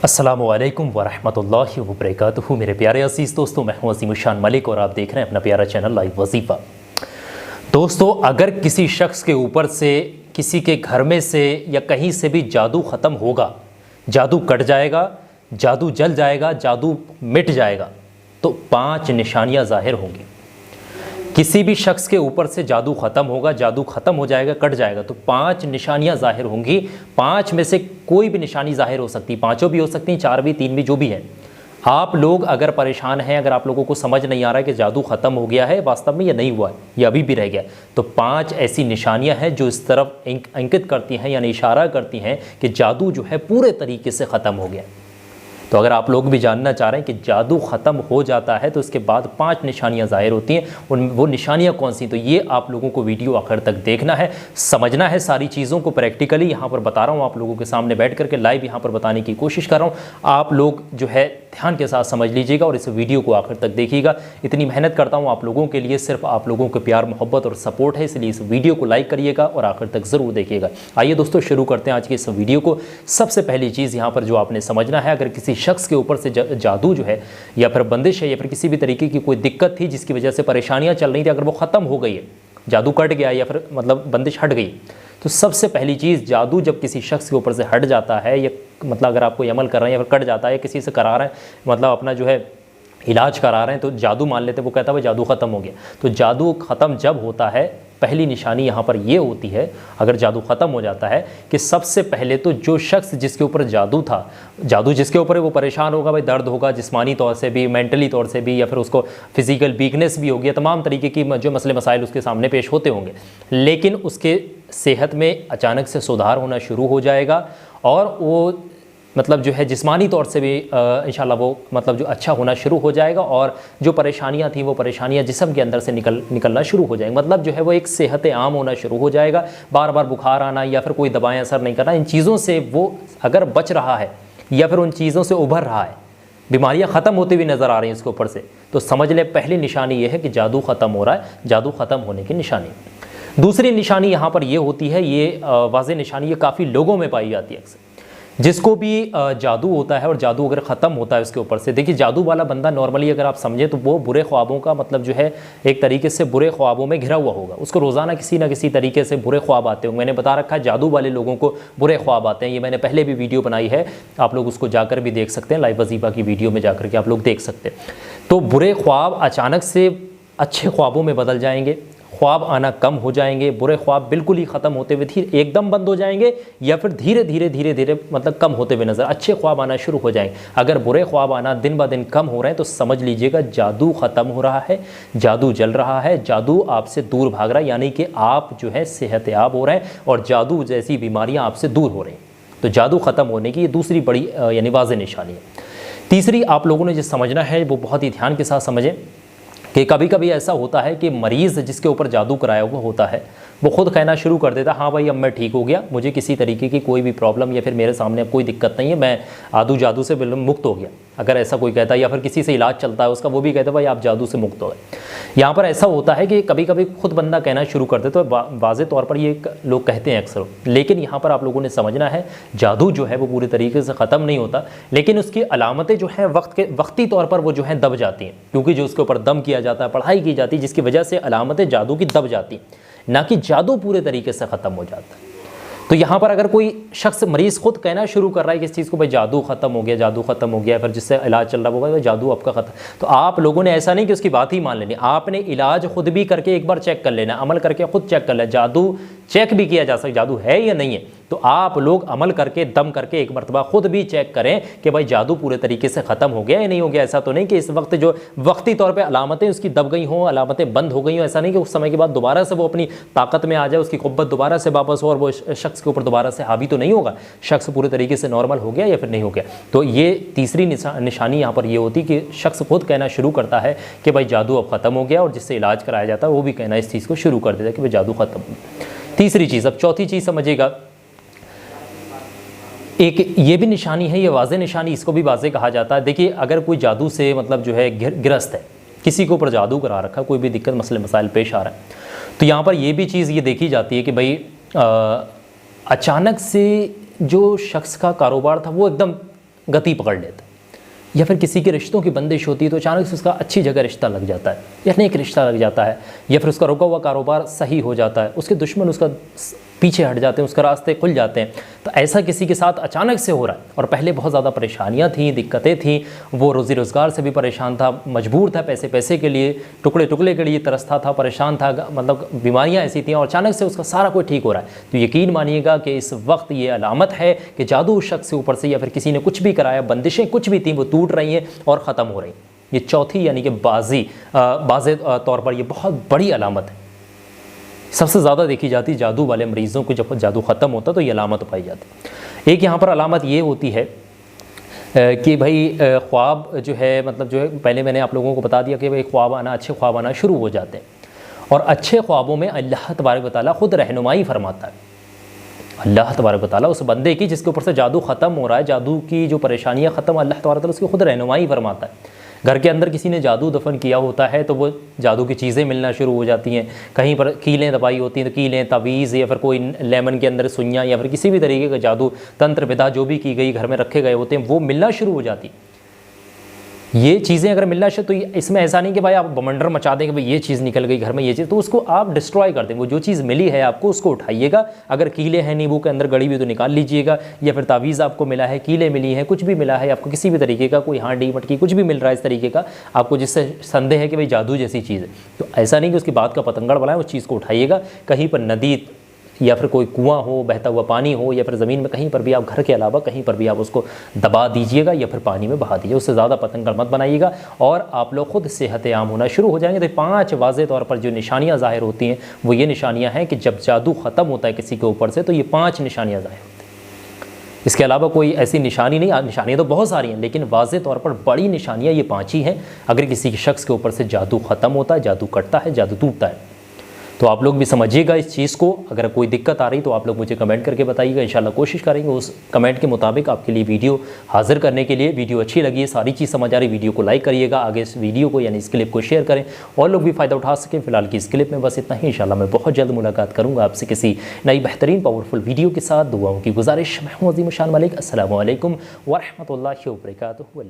अस्सलामुअलैकुम वरहमतुल्लाहि वबरकातुहू। मेरे प्यारे अज़ीज़ दोस्तों, मैं हूं अज़ीम शान मलिक और आप देख रहे हैं अपना प्यारा चैनल लाइव वजीफ़ा। दोस्तों, अगर किसी शख्स के ऊपर से, किसी के घर में से या कहीं से भी जादू ख़त्म होगा, जादू कट जाएगा, जादू जल जाएगा, जादू मिट जाएगा, तो 5 निशानियाँ ज़ाहिर होंगी। किसी भी शख्स के ऊपर से जादू ख़त्म होगा, जादू ख़त्म हो जाएगा, कट जाएगा, तो 5 निशानियाँ ज़ाहिर होंगी। 5 में से कोई भी निशानी ज़ाहिर हो सकती, 5 भी हो सकती, 4 भी, 3 भी, जो भी है। आप लोग अगर परेशान हैं, अगर आप लोगों को समझ नहीं आ रहा है कि जादू ख़त्म हो गया है वास्तव में या नहीं हुआ है या अभी भी रह गया, तो 5 ऐसी निशानियाँ हैं जो इस तरफ इंकित करती हैं, यानी इशारा करती हैं कि जादू जो है पूरे तरीके से ख़त्म हो गया। तो अगर आप लोग भी जानना चाह रहे हैं कि जादू ख़त्म हो जाता है तो उसके बाद 5 निशानियां ज़ाहिर होती हैं, उन वो निशानियां कौन सी, तो ये आप लोगों को वीडियो आखिर तक देखना है, समझना है। सारी चीज़ों को प्रैक्टिकली यहाँ पर बता रहा हूँ, आप लोगों के सामने बैठ करके लाइव यहाँ पर बताने की कोशिश कर रहा हूँ। आप लोग जो है ध्यान के साथ समझ लीजिएगा और इस वीडियो को आखिर तक देखिएगा। इतनी मेहनत करता हूँ आप लोगों के लिए, सिर्फ आप लोगों के प्यार, मोहब्बत और सपोर्ट है, इसलिए इस वीडियो को लाइक करिएगा और आखिर तक ज़रूर देखिएगा। आइए दोस्तों, शुरू करते हैं आज की इस वीडियो को। सबसे पहली चीज़ यहाँ पर जो आपने समझना है, अगर किसी शख्स के ऊपर से जादू जो है या फिर बंदिश है या फिर किसी भी तरीके की कोई दिक्कत थी जिसकी वजह से परेशानियां चल रही थी, अगर वो ख़त्म हो गई है, जादू कट गया या फिर मतलब बंदिश हट गई, तो सबसे पहली चीज़, जादू जब किसी शख्स के ऊपर से हट जाता है या मतलब अगर आप कोई अमल कर रहे हैं या फिर कट जाता है या किसी से करा रहे हैं, मतलब अपना जो है इलाज करा रहे हैं, तो जादू मान लेते हैं, वो कहता है भाई जादू ख़त्म हो गया। तो जादू ख़त्म जब होता है, पहली निशानी यहाँ पर ये होती है, अगर जादू ख़त्म हो जाता है, कि सबसे पहले तो जो शख्स जिसके ऊपर जादू था, जादू जिसके ऊपर है वो परेशान होगा, भाई दर्द होगा जिस्मानी तौर से भी, मेंटली तौर से भी, या फिर उसको फिज़िकल वीकनेस भी होगी, तमाम तरीके की जो मसले मसाइल उसके सामने पेश होते होंगे, लेकिन उसके सेहत में अचानक से सुधार होना शुरू हो जाएगा और वो मतलब जो है जिस्मानी तौर से भी इंशाल्लाह वो मतलब जो अच्छा होना शुरू हो जाएगा और जो परेशानियां थी वो परेशानियां जिस्म के अंदर से निकलना शुरू हो जाएंगी। मतलब जो है वो एक सेहत आम होना शुरू हो जाएगा, बार बार बुखार आना या फिर कोई दवाएं असर नहीं करना, इन चीज़ों से वो अगर बच रहा है या फिर उन चीज़ों से उभर रहा है, बीमारियाँ ख़त्म होती हुई नज़र आ रही हैं इसके ऊपर से, तो समझ लें पहली निशानी ये है कि जादू ख़त्म हो रहा है, जादू ख़त्म होने की निशानी। दूसरी निशानी यहाँ पर ये होती है, ये वाज़ेह निशानी, ये काफ़ी लोगों में पाई जाती है अक्सर, जिसको भी जादू होता है और जादू अगर ख़त्म होता है उसके ऊपर से। देखिए, जादू वाला बंदा नॉर्मली अगर आप समझें तो वो बुरे ख्वाबों का मतलब जो है एक तरीके से बुरे ख्वाबों में घिरा हुआ होगा, उसको रोज़ाना किसी ना किसी तरीके से बुरे ख्वाब आते होंगे। मैंने बता रखा है जादू वाले लोगों को बुरे ख्वाब आते हैं, ये मैंने पहले भी वीडियो बनाई है, आप लोग उसको जाकर भी देख सकते हैं, लाइव वजीफ़ा की वीडियो में जाकर के आप लोग देख सकते हैं। तो बुरे ख्वाब अचानक से अच्छे ख्वाबों में बदल जाएंगे, ख्वाब आना कम हो जाएंगे, बुरे ख्वाब बिल्कुल ही ख़त्म होते हुए धीरे एकदम बंद हो जाएंगे या फिर धीरे धीरे मतलब कम होते हुए नज़र, अच्छे ख्वाब आना शुरू हो जाएंगे। अगर बुरे ख्वाब आना दिन ब दिन कम हो रहे हैं तो समझ लीजिएगा जादू ख़त्म हो रहा है, जादू जल रहा है, जादू आपसे दूर भाग रहा है, यानी कि आप जो है सेहतयाब हो रहे हैं और जादू जैसी बीमारियाँ आपसे दूर हो रही हैं। तो जादू ख़त्म होने की ये दूसरी बड़ी यानी वाज़ेह निशानी है। तीसरी आप लोगों ने जो समझना है वो बहुत ही ध्यान के साथ समझें कि कभी कभी ऐसा होता है कि मरीज़ जिसके ऊपर जादू कराया हुआ होता है वो खुद कहना शुरू कर देता है, हाँ भाई अब मैं ठीक हो गया, मुझे किसी तरीके की कोई भी प्रॉब्लम या फिर मेरे सामने अब कोई दिक्कत नहीं है, मैं आदू जादू से बिल्कुल मुक्त हो गया। अगर ऐसा कोई कहता है या फिर किसी से इलाज चलता है उसका, वो भी कहता है भाई आप जादू से मुक्त हो गए। यहाँ पर ऐसा होता है कि कभी कभी खुद बंदा कहना शुरू कर देता है, वाज़ेह तौर पर ये लोग कहते हैं अक्सर, लेकिन यहाँ पर आप लोगों ने समझना है जादू जो है वो पूरी तरीके से ख़त्म नहीं होता, लेकिन उसकी अलामतें जो हैं वक्ती तौर पर वो जो हैं दब जाती हैं, क्योंकि जो उसके ऊपर दम किया जाता है, पढ़ाई की जाती है, जिसकी वजह से अलामतें जादू की दब जाती हैं, ना कि जादू पूरे तरीके से ख़त्म हो जाता है। तो यहाँ पर अगर कोई शख्स मरीज़ खुद कहना शुरू कर रहा है कि इस चीज़ को भाई जादू ख़त्म हो गया, जादू ख़त्म हो गया, फिर जिससे इलाज चल रहा होगा भाई जादू आपका ख़त्म, तो आप लोगों ने ऐसा नहीं कि उसकी बात ही मान लेनी, आपने इलाज खुद भी करके एक बार चेक कर लेना, अमल करके खुद चेक कर लेना, जादू चेक भी किया जा सकता जादू है या नहीं है, तो आप लोग अमल करके दम करके एक मरतबा खुद भी चेक करें कि भाई जादू पूरे तरीके से ख़त्म हो गया या नहीं हो गया। ऐसा तो नहीं कि इस वक्त जो वक्ती तौर पे अलामतें उसकी दब गई हों, अलामतें बंद हो गई हों, ऐसा नहीं कि उस समय के बाद दोबारा से वो अपनी ताकत में आ जाए, उसकी क़ुव्वत दोबारा से वापस हो और वो शख्स के ऊपर दोबारा से हावी तो नहीं होगा, शख्स पूरे तरीके से नॉर्मल हो गया या फिर नहीं हो गया। तो ये तीसरी निशानी यहाँ पर ये होती कि शख्स खुद कहना शुरू करता है कि भाई जादू अब ख़त्म हो गया, और जिससे इलाज कराया जाता है वो भी कहना इस चीज़ को शुरू कर देता है कि भाई जादू ख़त्म हो गया। तीसरी चीज़, अब चौथी चीज़ समझिएगा, एक ये भी निशानी है, ये वाज़ेह निशानी, इसको भी वाज़ेह कहा जाता है। देखिए, अगर कोई जादू से मतलब जो है गिरस्त है, किसी के ऊपर जादू करा रखा, कोई भी दिक्कत मसले मसाइल पेश आ रहा है, तो यहाँ पर ये भी चीज़ ये देखी जाती है कि भाई अचानक से जो शख्स का कारोबार था वो एकदम गति पकड़ लेता है। या फिर किसी के रिश्तों की बंदिश होती है तो अचानक से उसका अच्छी जगह रिश्ता लग जाता है या नेक रिश्ता लग जाता है, या फिर उसका रुका हुआ कारोबार सही हो जाता है, उसके दुश्मन उसका पीछे हट जाते हैं, उसके रास्ते खुल जाते हैं। तो ऐसा किसी के साथ अचानक से हो रहा है और पहले बहुत ज़्यादा परेशानियां थी, दिक्कतें थी, वो रोज़ी रोज़गार से भी परेशान था, मजबूर था, पैसे के लिए टुकड़े टुकड़े के लिए तरसता था, परेशान था, मतलब बीमारियां ऐसी थी और अचानक से उसका सारा कुछ ठीक हो रहा है। तो यकीन मानिएगा कि इस वक्त ये अलामत है कि जादू उस शख्स के ऊपर से या फिर किसी ने कुछ भी कराया, बंदिशें कुछ भी थी वो टूट रही हैं और ख़त्म हो रही हैं। ये चौथी यानी कि बाज़े तौर पर ये बहुत बड़ी अलामत है, सबसे ज़्यादा देखी जाती जादू वाले मरीज़ों को। जब जादू ख़त्म होता तो ये अलामत पाई जाती। एक यहाँ पर अलामत ये होती है कि भाई ख्वाब जो है, मतलब जो है पहले मैंने आप लोगों को बता दिया कि भाई ख्वाब आना, अच्छे ख्वाब आना शुरू हो जाते हैं और अच्छे ख्वाबों में अल्लाह तबारक व तआला ख़ुद रहनुमाई फरमाता है। अल्लाह तबारक व तआला उस बंदे की जिसके ऊपर से जादू ख़त्म हो रहा है, जादू की जो परेशानियाँ ख़त्म, अल्लाह तबारक व तआला उसकी ख़ुद रहनुमाई फरमाता है। घर के अंदर किसी ने जादू दफन किया होता है तो वो जादू की चीज़ें मिलना शुरू हो जाती हैं। कहीं पर कीलें दबाई होती हैं तो कीलें, तावीज़ या फिर कोई लेमन के अंदर सुइयाँ या फिर किसी भी तरीके का जादू तंत्र विधा जो भी की गई घर में रखे गए होते हैं वो मिलना शुरू हो जाती। ये चीज़ें अगर मिलना शुरू, तो इसमें ऐसा नहीं कि भाई आप बमंडर मचा दें कि भाई ये चीज़ निकल गई घर में, ये चीज़, तो उसको आप डिस्ट्रॉय कर दें। वो जो चीज़ मिली है आपको उसको उठाइएगा। अगर कीले हैं नींबू के अंदर गड़ी हुई तो निकाल लीजिएगा, या फिर तावीज़ आपको मिला है, कीले मिली हैं, कुछ भी मिला है आपको किसी भी तरीके का, कोई हांडी मटकी कुछ भी मिल रहा है इस तरीके का आपको जिससे संदेह है कि भाई जादू जैसी चीज़ है, तो ऐसा नहीं कि उसकी बात का पतंगड़ बनाए, उस चीज़ को उठाइएगा। कहीं पर नदी या फिर कोई कुआं हो, बहता हुआ पानी हो, या फिर ज़मीन में कहीं पर भी आप, घर के अलावा कहीं पर भी आप उसको दबा दीजिएगा या फिर पानी में बहा दीजिए। उससे ज़्यादा पतंगड़ मत बनाइएगा और आप लोग खुद सेहत आम होना शुरू हो जाएंगे। तो 5 वाज़े तौर पर जो निशानियाँ ज़ाहिर होती हैं वो ये निशानियाँ हैं कि जब जादू ख़त्म होता है किसी के ऊपर से तो ये 5 निशानियाँ ज़ाहिर होती हैं। इसके अलावा कोई ऐसी निशानी नहीं, निशानियाँ तो बहुत सारी हैं लेकिन वाज़े तौर पर बड़ी निशानियाँ ये 5 ही हैं। अगर किसी शख्स के ऊपर से जादू ख़त्म होता है, जादू कटता है, जादू टूटता है, तो आप लोग भी समझिएगा इस चीज़ को। अगर कोई दिक्कत आ रही तो आप लोग मुझे कमेंट करके बताइएगा, इंशाल्लाह कोशिश करेंगे उस कमेंट के मुताबिक आपके लिए वीडियो हाजिर करने के लिए। वीडियो अच्छी लगी है, सारी चीज़ समझ आ रही, वीडियो को लाइक करिएगा, आगे इस वीडियो को यानी इस क्लिप को शेयर करें और लोग भी फ़ायदा उठा सकें। फिलहाल की इस क्लिप में बस इतना ही। इंशाल्लाह मैं बहुत जल्द मुलाकात करूँगा आपसे किसी नई बेहतरीन पावरफुल वीडियो के साथ। दुआओं की गुजारिश। मैं हूं अज़ीम शान मलिक। अस्सलामु अलैकुम व रहमतुल्लाहि व बरकातुहू।